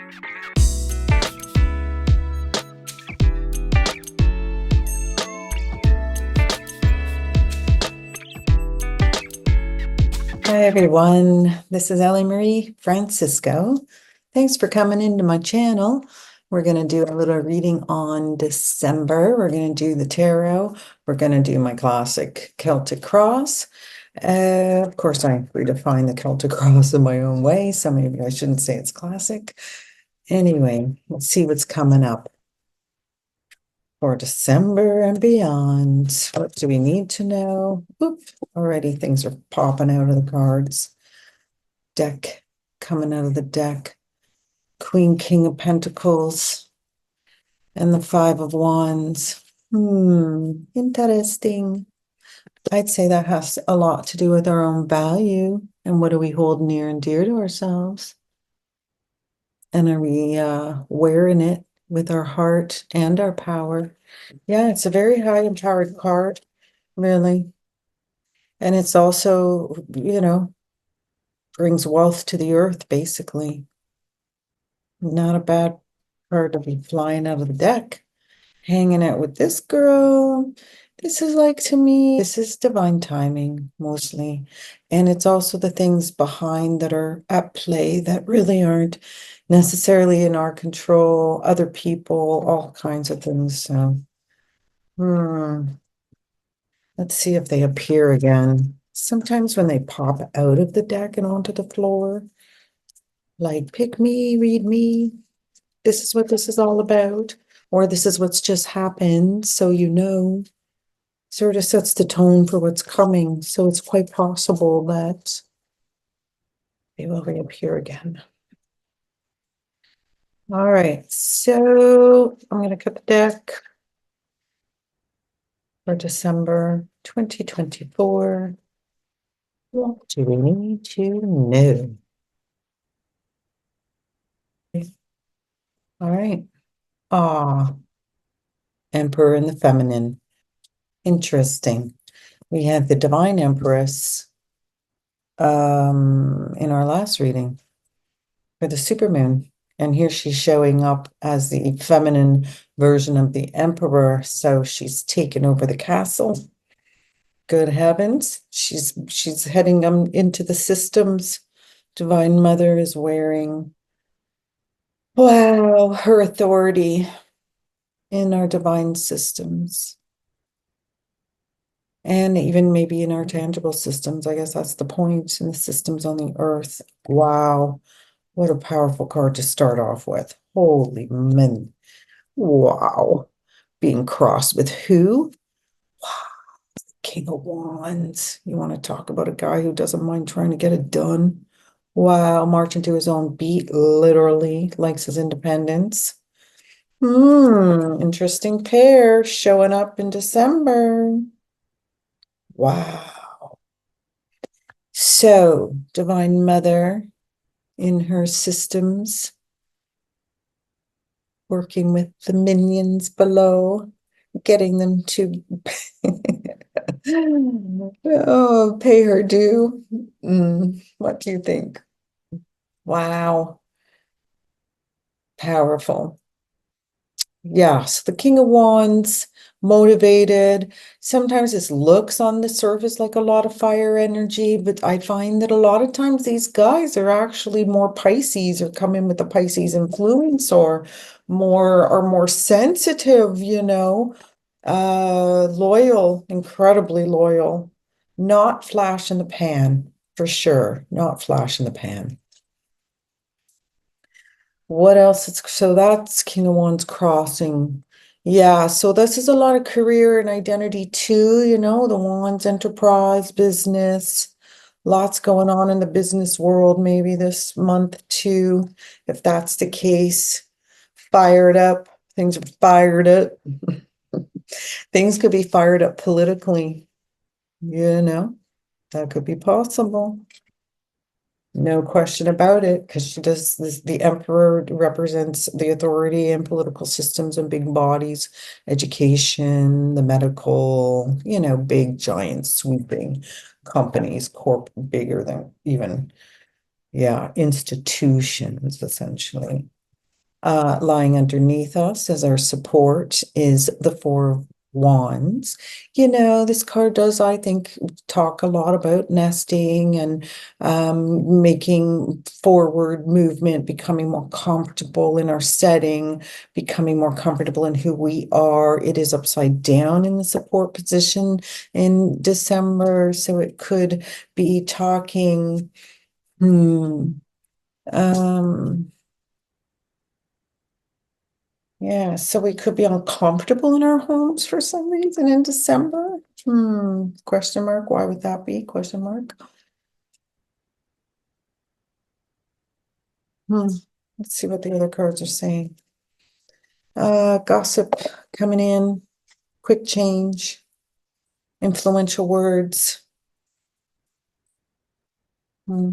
Hi everyone, this is Ellie Marie Francisco. Thanks for coming into my channel. We're going to do a little reading on December. We're going to do the tarot. We're going to do my classic Celtic cross. Of course, I redefine the Celtic cross in my own way, so maybe I shouldn't say it's classic. Anyway, let's see what's coming up for December and beyond. What do we need to know? Oop, already things are popping out of the cards. Deck coming out of the deck. Queen, King of Pentacles, and the Five of Wands. Interesting. I'd say that has a lot to do with our own value and what do we hold near and dear to ourselves. And are we wearing it with our heart and our power? Yeah, it's a very high empowered card, really. And it's also, brings wealth to the earth, basically. Not a bad card to be flying out of the deck. Hanging out with this girl. This is like, to me, this is divine timing, mostly. And it's also the things behind that are at play that really aren't necessarily in our control, other people, all kinds of things. So, let's see if they appear again. Sometimes when they pop out of the deck and onto the floor, like, pick me, read me. This is what this is all about. Or this is what's just happened, so sort of sets the tone for what's coming. So it's quite possible that they will reappear again. All right, so I'm going to cut the deck for December 2024. What do we need to know? All right. Emperor and the Feminine. Interesting. We had the Divine Empress in our last reading for the supermoon. And here she's showing up as the feminine version of the Emperor. So she's taken over the castle. Good heavens. She's heading into the systems. Divine Mother is wearing, wow, her authority in our divine systems. And even maybe in our tangible systems. I guess that's the point, in the systems on the earth. Wow. What a powerful card to start off with. Holy man. Wow. Being crossed with who? Wow. King of Wands. You want to talk about a guy who doesn't mind trying to get it done? Wow. Marching to his own beat, literally, likes his independence. Interesting pair showing up in December. Wow. So, Divine Mother in her systems, working with the minions below, getting them to pay her due. What do you think? Wow. Powerful. Yes, the King of Wands, motivated. Sometimes this looks on the surface like a lot of fire energy, but I find that a lot of times these guys are actually more Pisces or come in with a Pisces influence or more sensitive, loyal, incredibly loyal, not flash in the pan, for sure, not flash in the pan. What else? So that's King of Wands crossing. Yeah, so this is a lot of career and identity too, the Wands, enterprise, business, lots going on in the business world maybe this month too, if that's the case. Fired up, things are fired up. Things could be fired up politically, that could be possible. No question about it, because she does this. The Emperor represents the authority and political systems and big bodies, education, the medical, big, giant, sweeping companies, bigger than even, institutions, essentially. Lying underneath us as our support is the Four of Wands. This card does, I think, talk a lot about nesting and making forward movement, becoming more comfortable in our setting, becoming more comfortable in who we are. It is upside down in the support position in December, so it could be talking, um, yeah, so we could be uncomfortable in our homes for some reason in December. Question mark. Why would that be? Question mark. Hmm. Let's see what the other cards are saying. Gossip coming in, quick change, influential words. Hmm.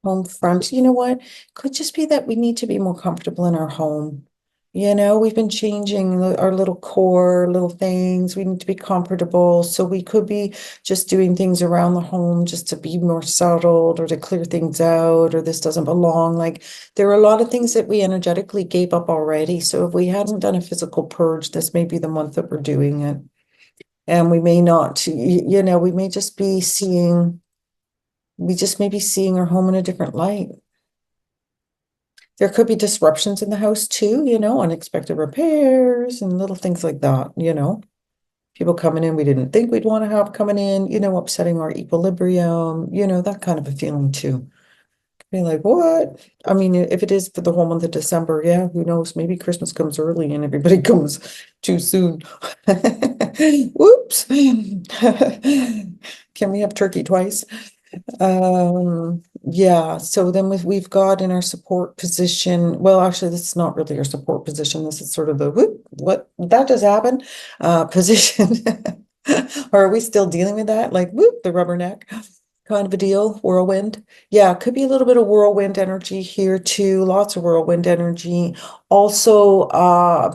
Home front. You know what? Could just be that we need to be more comfortable in our home. We've been changing our little core, little things. We need to be comfortable. So we could be just doing things around the home just to be more settled or to clear things out, or this doesn't belong. Like there are a lot of things that we energetically gave up already. So if we hadn't done a physical purge, this may be the month that we're doing it. And we may not, we may just be seeing, we just may be seeing our home in a different light. There could be disruptions in the house too, unexpected repairs and little things like that. People coming in we didn't think we'd want to have coming in, upsetting our equilibrium, that kind of a feeling too. Be like, what? I mean, if it is for the whole month of December, yeah, who knows? Maybe Christmas comes early and everybody comes too soon. Whoops. Can we have turkey twice? Yeah, so then we've got in our support position, well, actually, this is not really our support position. This is sort of the whoop, what that does happen position. Or are we still dealing with that? Like whoop, the rubberneck kind of a deal, whirlwind. Yeah, could be a little bit of whirlwind energy here too. Lots of whirlwind energy. Also,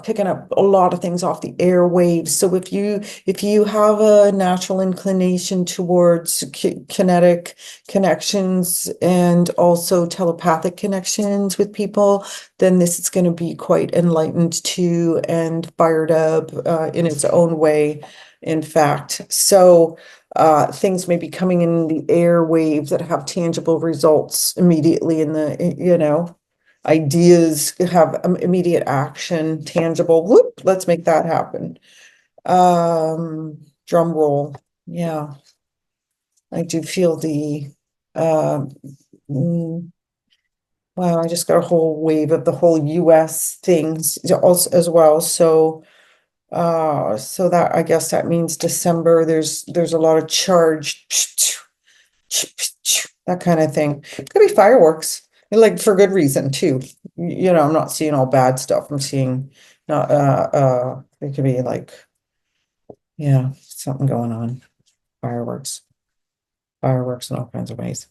picking up a lot of things off the airwaves. So if you have a natural inclination towards kinetic connections and also telepathic connections with people, then this is going to be quite enlightened too and fired up in its own way, in fact. So things may be coming in the airwaves that have tangible results immediately in the, ideas have immediate action, tangible. Whoop, let's make that happen. Drum roll. Yeah, I do feel the, uh, mm, wow, I just got a whole wave of the whole US things also as well. So that I guess that means December, there's a lot of charge, that kind of thing. Could be fireworks, like for good reason too. I'm not seeing all bad stuff. I'm seeing not it could be like, yeah, something going on. Fireworks. Fireworks in all kinds of ways.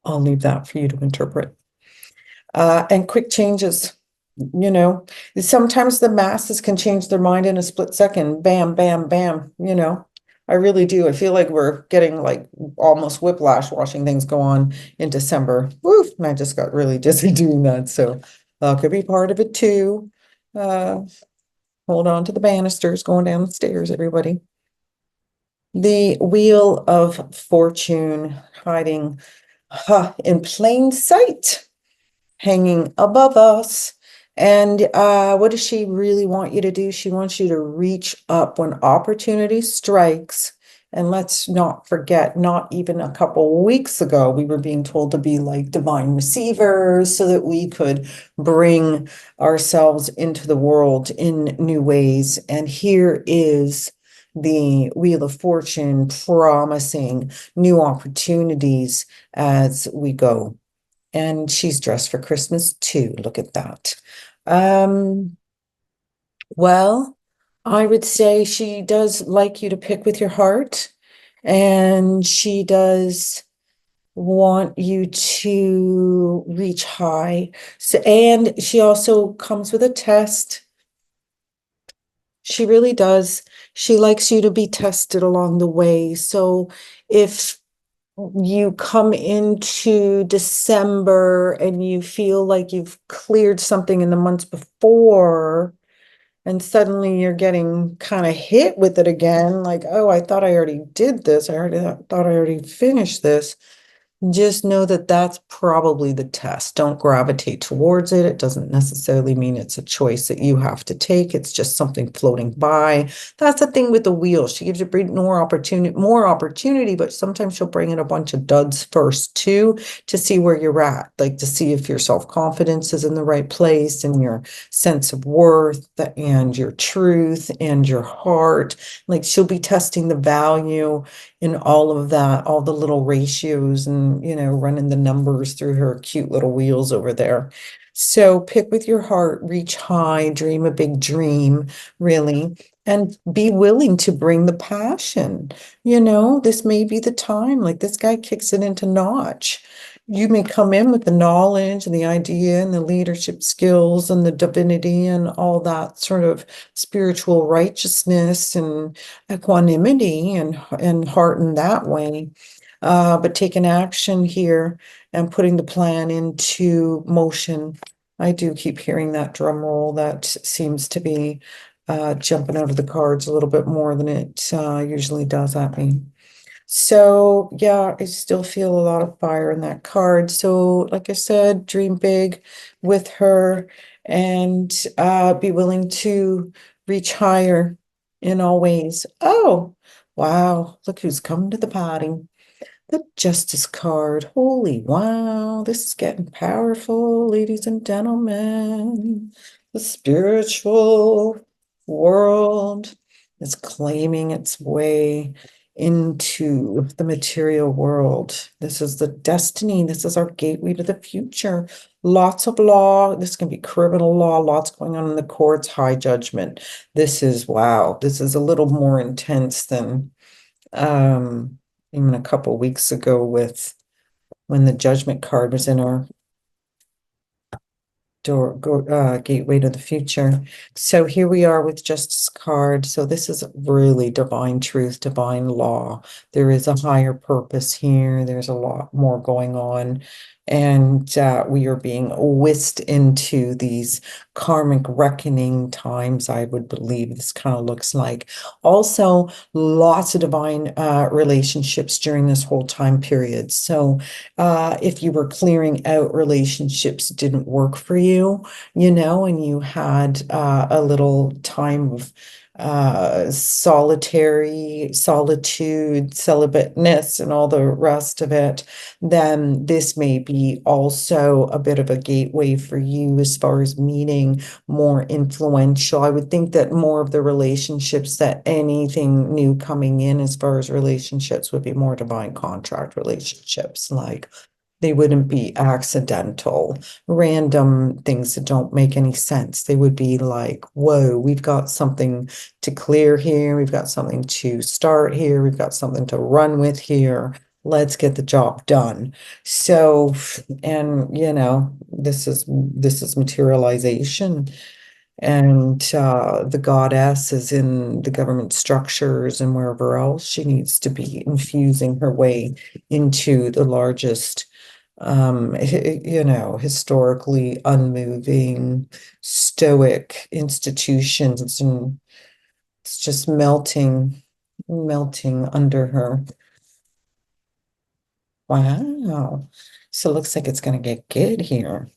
I'll leave that for you to interpret. And quick changes. You know, sometimes the masses can change their mind in a split second. Bam, bam, bam. I really do. I feel like we're getting like almost whiplash watching things go on in December. Woof, and I just got really dizzy doing that. So could be part of it too. Uh, hold on to the banisters going down the stairs, everybody. The Wheel of Fortune hiding in plain sight, hanging above us. And what does she really want you to do? She wants you to reach up when opportunity strikes. And let's not forget, not even a couple weeks ago, we were being told to be like divine receivers so that we could bring ourselves into the world in new ways. And here is the Wheel of Fortune promising new opportunities as we go. And she's dressed for Christmas too. Look at that. Um, well, I would say she does like you to pick with your heart, and she does want you to reach high. So, and she also comes with a test. She really does. She likes you to be tested along the way. So if you come into December and you feel like you've cleared something in the months before, and suddenly you're getting kind of hit with it again, like, oh, I thought I already did this. I already thought I already finished this. Just know that that's probably the test. Don't gravitate towards it. It doesn't necessarily mean it's a choice that you have to take. It's just something floating by. That's the thing with the wheel. She gives you more opportunity, but sometimes she'll bring in a bunch of duds first too, to see where you're at, like to see if your self-confidence is in the right place and your sense of worth and your truth and your heart. Like she'll be testing the value in all of that, all the little ratios and, running the numbers through her cute little wheels over there. So pick with your heart, reach high, dream a big dream, really, and be willing to bring the passion. This may be the time, like this guy kicks it into notch. You may come in with the knowledge and the idea and the leadership skills and the divinity and all that sort of spiritual righteousness and equanimity and heart in that way. But taking action here and putting the plan into motion. I do keep hearing that drum roll. That seems to be jumping out of the cards a little bit more than it usually does at me. So yeah, I still feel a lot of fire in that card. So like I said, dream big with her and be willing to reach higher in all ways. Oh, wow. Look who's coming to the party. The Justice card. Holy wow, this is getting powerful, ladies and gentlemen. The spiritual world is claiming its way into the material world. This is the destiny. This is our gateway to the future. Lots of law. This can be criminal law, lots going on in the courts, high judgment. This is wow. This is a little more intense than even a couple weeks ago with when the judgment card was in our gateway to the future. So here we are with Justice card. So this is really divine truth, divine law. There is a higher purpose here. There's a lot more going on. And we are being whisked into these karmic reckoning times, I would believe this kind of looks like. Also, lots of divine relationships during this whole time period. So if you were clearing out relationships didn't work for you, and you had a little time of solitude, celibateness, and all the rest of it, then this may be also a bit of a gateway for you as far as meeting more influential. I would think that more of the relationships, that anything new coming in as far as relationships would be more divine contract relationships, like they wouldn't be accidental, random things that don't make any sense. They would be like, whoa, we've got something to clear here. We've got something to start here. We've got something to run with here. Let's get the job done. So, and this is materialization. And the goddess is in the government structures and wherever else she needs to be infusing her way into the largest historically unmoving, stoic institutions, and it's just melting under her. Wow. So it looks like it's going to get good here.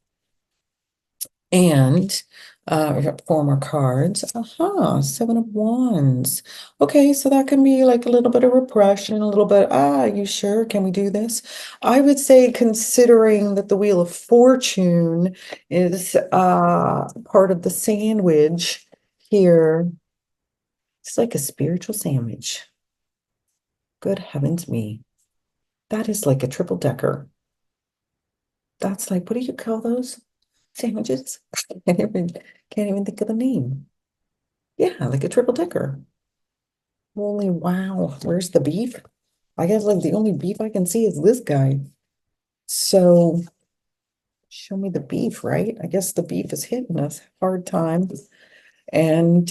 And we got four more cards. Aha, Seven of Wands. Okay, so that can be like a little bit of repression, a little bit, you sure? Can we do this? I would say, considering that the Wheel of Fortune is part of the sandwich here, it's like a spiritual sandwich. Good heavens me. That is like a triple decker. That's like, what do you call those sandwiches? Can't even think of the name. Yeah, like a triple decker. Holy wow. Where's the beef? I guess like the only beef I can see is this guy. So show me the beef, right? I guess the beef is hitting us hard time. And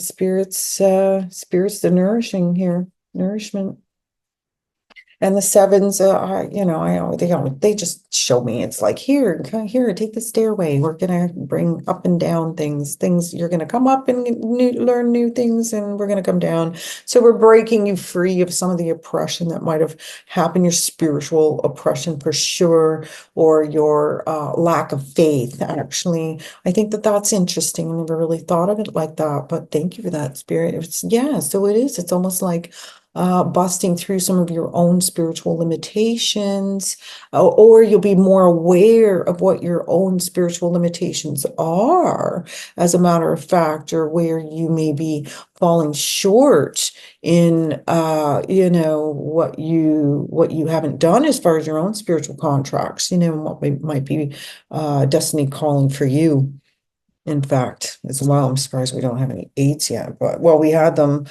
spirits the nourishing here. Nourishment. And the sevens, they just show me. It's like, here, here, take the stairway. We're gonna bring up and down things. You're gonna come up and learn new things, and we're gonna come down. So we're breaking you free of some of the oppression that might have happened, your spiritual oppression for sure, or your lack of faith. Actually, I think that that's interesting. I never really thought of it like that, but thank you for that, Spirit. Yeah, so it is. It's almost like busting through some of your own spiritual limitations, or you'll be more aware of what your own spiritual limitations are, as a matter of fact, or where you may be falling short in what you haven't done as far as your own spiritual contracts, and what might be destiny calling for you, in fact, as well. I'm surprised we don't have any eights yet, but well, we had them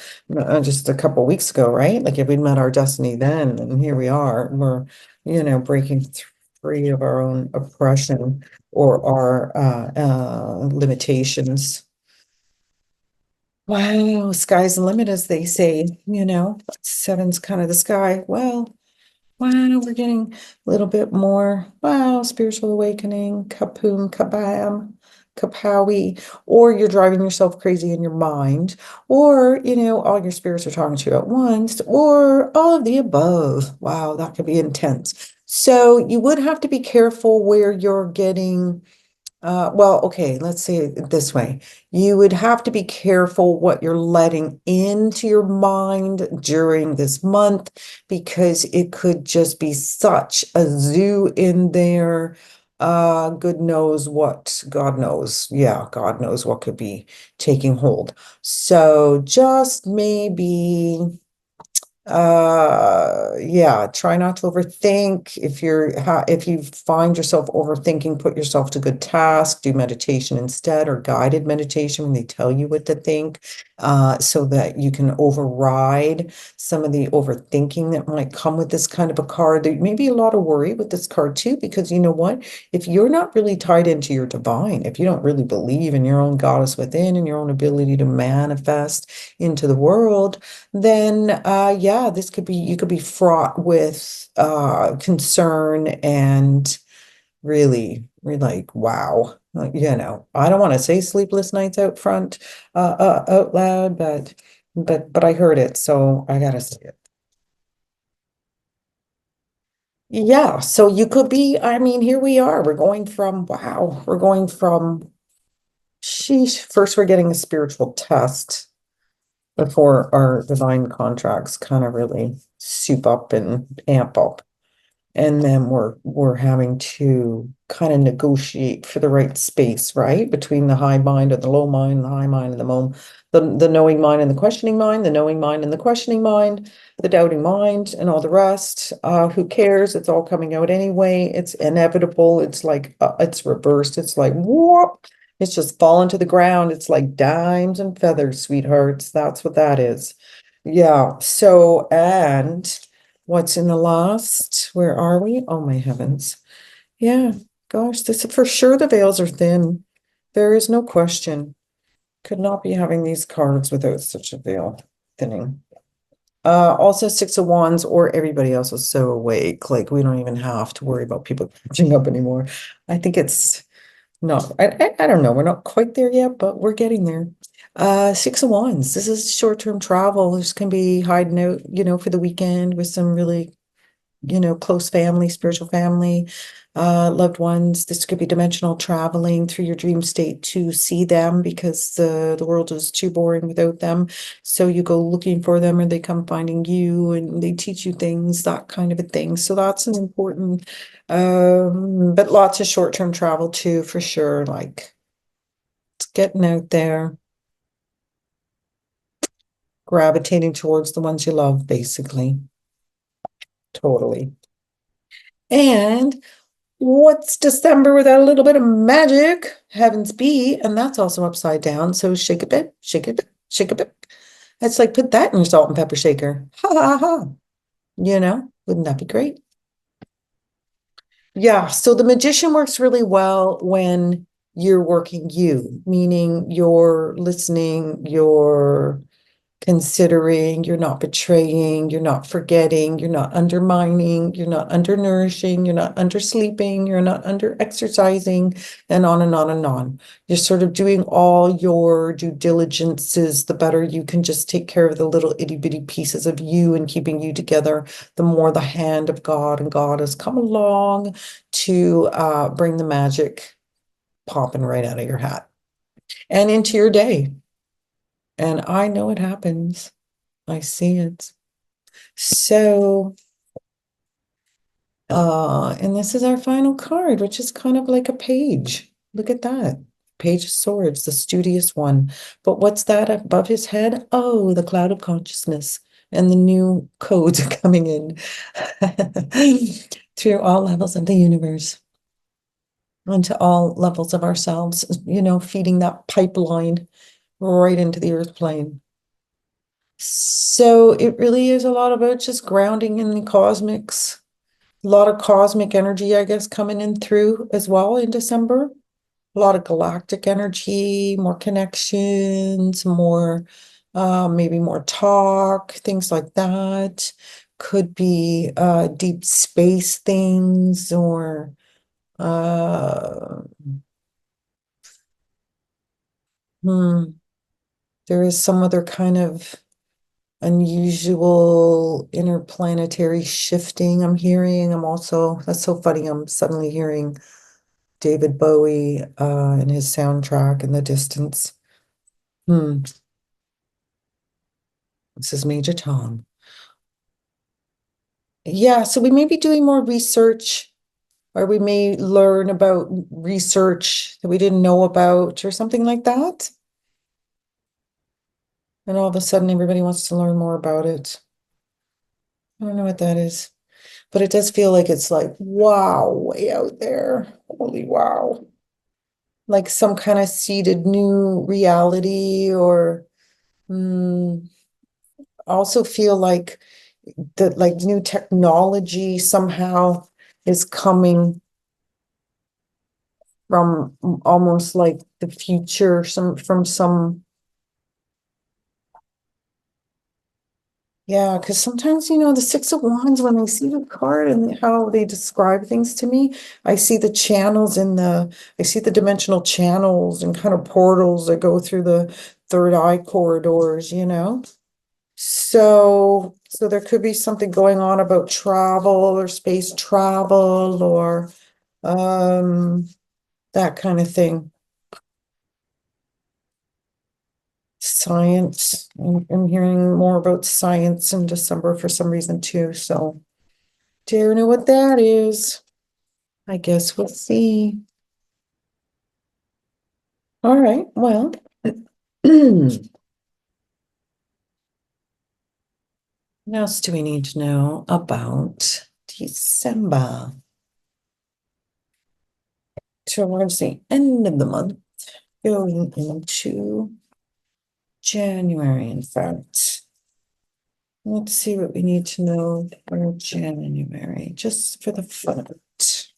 just a couple of weeks ago, right? Like if we'd met our destiny then, and here we are, we're, breaking free of our own oppression or our limitations. Wow, sky's the limit, as they say. Seven's kind of the sky. Well, wow, we're getting a little bit more, wow, spiritual awakening, kapoom, kabam, kapowie, or you're driving yourself crazy in your mind, or, all your spirits are talking to you at once, or all of the above. Wow, that could be intense. So you would have to be careful where you're getting well, okay, let's say it this way. You would have to be careful what you're letting into your mind during this month, because it could just be such a zoo in there. God knows what, God knows. Yeah, God knows what could be taking hold. So just maybe yeah, try not to overthink. If you find yourself overthinking, put yourself to good task, do meditation instead, or guided meditation when they tell you what to think, so that you can override some of the overthinking that might come with this kind of a card. There may be a lot of worry with this card too, because you know what? If you're not really tied into your divine, if you don't really believe in your own goddess within and your own ability to manifest into the world, then yeah, this could be, you could be fraught with concern, and really like, wow. I don't want to say sleepless nights out loud, but I heard it, so I gotta say it. Yeah, so you could be, I mean, here we are. We're going from, sheesh, first we're getting a spiritual test before our divine contracts kind of really soup up and amp up. And then we're having to kind of negotiate for the right space, right? Between the high mind and the low mind, the high mind and the knowing mind and the questioning mind, the knowing mind and the questioning mind, the doubting mind, and all the rest. Who cares? It's all coming out anyway. It's inevitable. It's like it's reversed. It's like whoop. It's just fallen to the ground. It's like dimes and feathers, sweethearts. That's what that is. Yeah. So, and what's in the last? Where are we? Oh my heavens. Yeah, gosh, this for sure the veils are thin. There is no question. Could not be having these cards without such a veil thinning. Also Six of Wands, or everybody else is so awake. Like we don't even have to worry about people catching up anymore. I think it's not, I don't know. We're not quite there yet, but we're getting there. Six of Wands. This is short-term travel. This can be hiding out, for the weekend with some really, close family, spiritual family, loved ones. This could be dimensional traveling through your dream state to see them, because the world is too boring without them. So you go looking for them, or they come finding you, and they teach you things, that kind of a thing. So that's an important, but lots of short-term travel too, for sure. Like it's getting out there, gravitating towards the ones you love, basically. Totally. And what's December without a little bit of magic? Heavens be, and that's also upside down. So shake a bit, shake it, shake a bit. It's like put that in your salt and pepper shaker. Ha ha ha. Wouldn't that be great? Yeah. So the magician works really well when you're working you, meaning you're listening, you're considering, you're not betraying, you're not forgetting, you're not undermining, you're not undernourishing, you're not undersleeping, you're not under exercising, and on and on and on. You're sort of doing all your due diligences. The better you can just take care of the little itty bitty pieces of you and keeping you together, the more the hand of God and God has come along to bring the magic popping right out of your hat and into your day. And I know it happens. I see it. So, and this is our final card, which is kind of like a page. Look at that. Page of Swords, the studious one. But what's that above his head? Oh, the cloud of consciousness and the new codes are coming in through all levels of the universe and to all levels of ourselves, feeding that pipeline right into the earth plane. So it really is a lot about just grounding in the cosmics. A lot of cosmic energy, I guess, coming in through as well in December. A lot of galactic energy, more connections, more, maybe more talk, things like that. Could be deep space things or hmm, there is some other kind of unusual interplanetary shifting I'm hearing. That's so funny. I'm suddenly hearing David Bowie and his soundtrack in the distance. Hmm. This is Major Tom. Yeah, so we may be doing more research, or we may learn about research that we didn't know about, or something like that. And all of a sudden, everybody wants to learn more about it. I don't know what that is, but it does feel like it's like, wow, way out there. Holy wow. Like some kind of seeded new reality, or also feel like that like new technology somehow is coming from almost like the future, some yeah, because sometimes the Six of Wands, when I see the card and how they describe things to me, I see the channels I see the dimensional channels and kind of portals that go through the third eye corridors. So there could be something going on about travel or space travel or that kind of thing. Science. I'm hearing more about science in December for some reason too. So do you know what that is? I guess we'll see. All right, well. What else do we need to know about December? Towards the end of the month, going into January, in fact. Let's see what we need to know for January, just for the fun of it.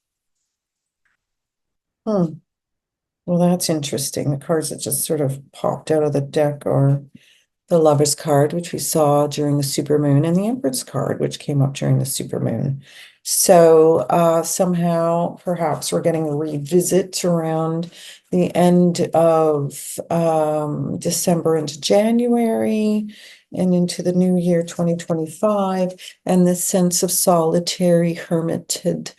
Well, that's interesting. The cards that just sort of popped out of the deck are the Lover's card, which we saw during the supermoon, and the Empress card, which came up during the supermoon. So somehow, perhaps we're getting a revisit around the end of December into January and into the new year 2025, and this sense of solitary, hermited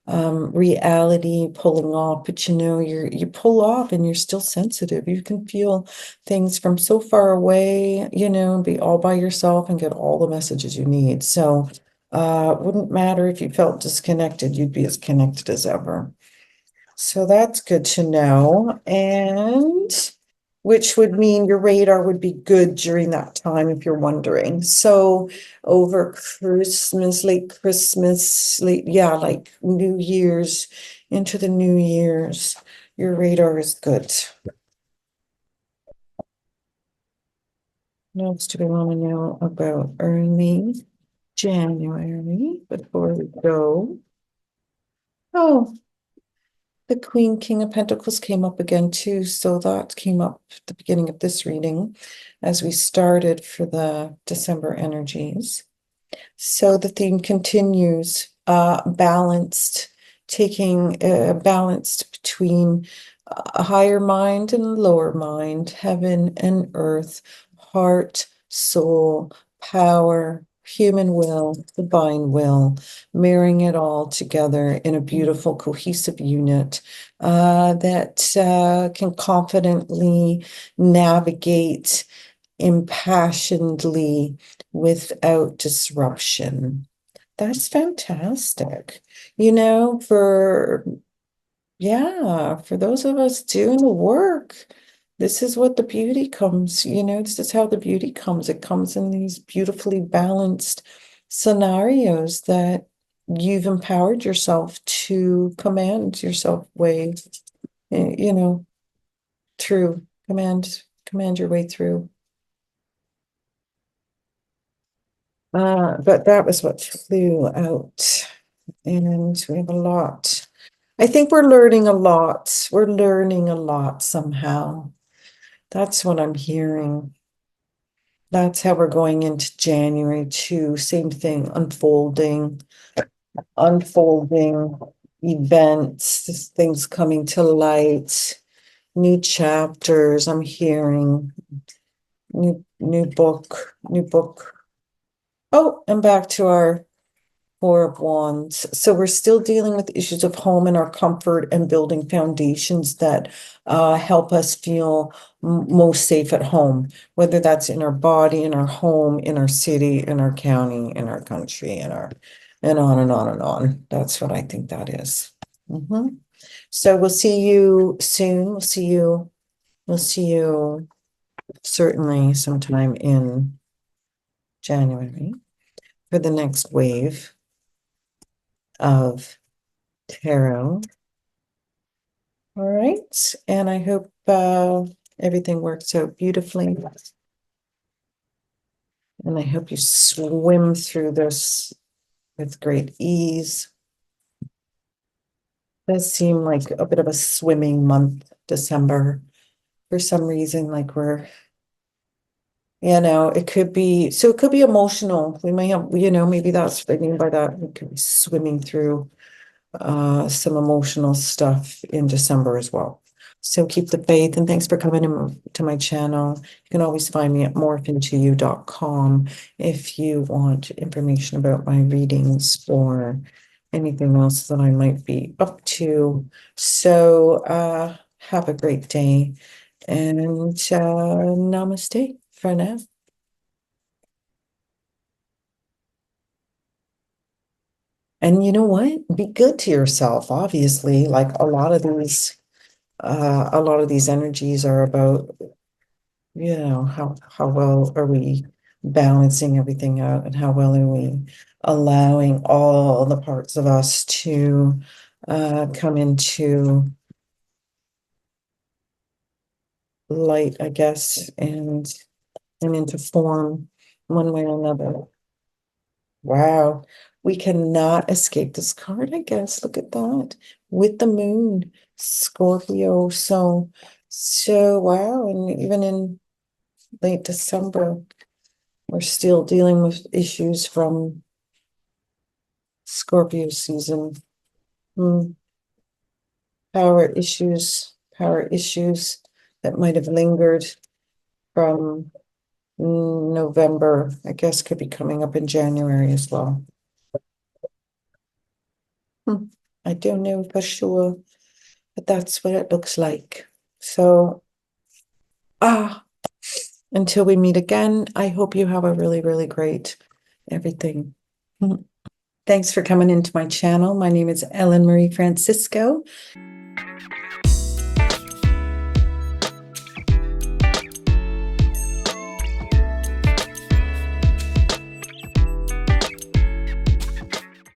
reality pulling off. But you pull off and you're still sensitive. You can feel things from so far away, be all by yourself and get all the messages you need. So it wouldn't matter if you felt disconnected, you'd be as connected as ever. So that's good to know. And which would mean your radar would be good during that time if you're wondering. So over Christmas, like New Year's, into the New Year's, your radar is good. What else do we want to know about early January before we go? Oh, The Queen, King of Pentacles came up again too, so that came up at the beginning of this reading as we started for the December energies. So the theme continues, balanced, taking balanced between a higher mind and lower mind, heaven and earth, heart, soul, power, human will, divine will, marrying it all together in a beautiful, cohesive unit that can confidently navigate impassionedly without disruption. That's fantastic. For those of us doing the work, this is what the beauty comes, this is how the beauty comes. It comes in these beautifully balanced scenarios that you've empowered yourself to command yourself way, through, command your way through. But that was what flew out. And we have a lot. I think we're learning a lot. We're learning a lot somehow. That's what I'm hearing. That's how we're going into January too. Same thing, unfolding events, things coming to light, new chapters. I'm hearing new book. Oh, and back to our Four of Wands. So we're still dealing with issues of home and our comfort and building foundations that help us feel most safe at home, whether that's in our body, in our home, in our city, in our county, in our country, and on and on and on. That's what I think that is. So we'll see you soon. We'll see you certainly sometime in January for the next wave of tarot. All right, and I hope everything works out beautifully. And I hope you swim through this with great ease. It does seem like a bit of a swimming month, December. For some reason, like it could be emotional. We may have, maybe that's what I mean by that. We could be swimming through some emotional stuff in December as well. So keep the faith, and thanks for coming to my channel. You can always find me at morphintoyou.com if you want information about my readings or anything else that I might be up to. So have a great day, and namaste for now. And you know what? Be good to yourself, obviously. Like a lot of these energies are about, how well are we balancing everything out, and how well are we allowing all the parts of us to come into light, I guess, and into form one way or another. Wow, we cannot escape this card, I guess. Look at that. With the moon, Scorpio. So wow, and even in late December, we're still dealing with issues from Scorpio season. Power issues that might have lingered from November, I guess, could be coming up in January as well. I don't know for sure, but that's what it looks like. So, until we meet again, I hope you have a really, really great everything. Thanks for coming into my channel. My name is Ellen Marie Francisco.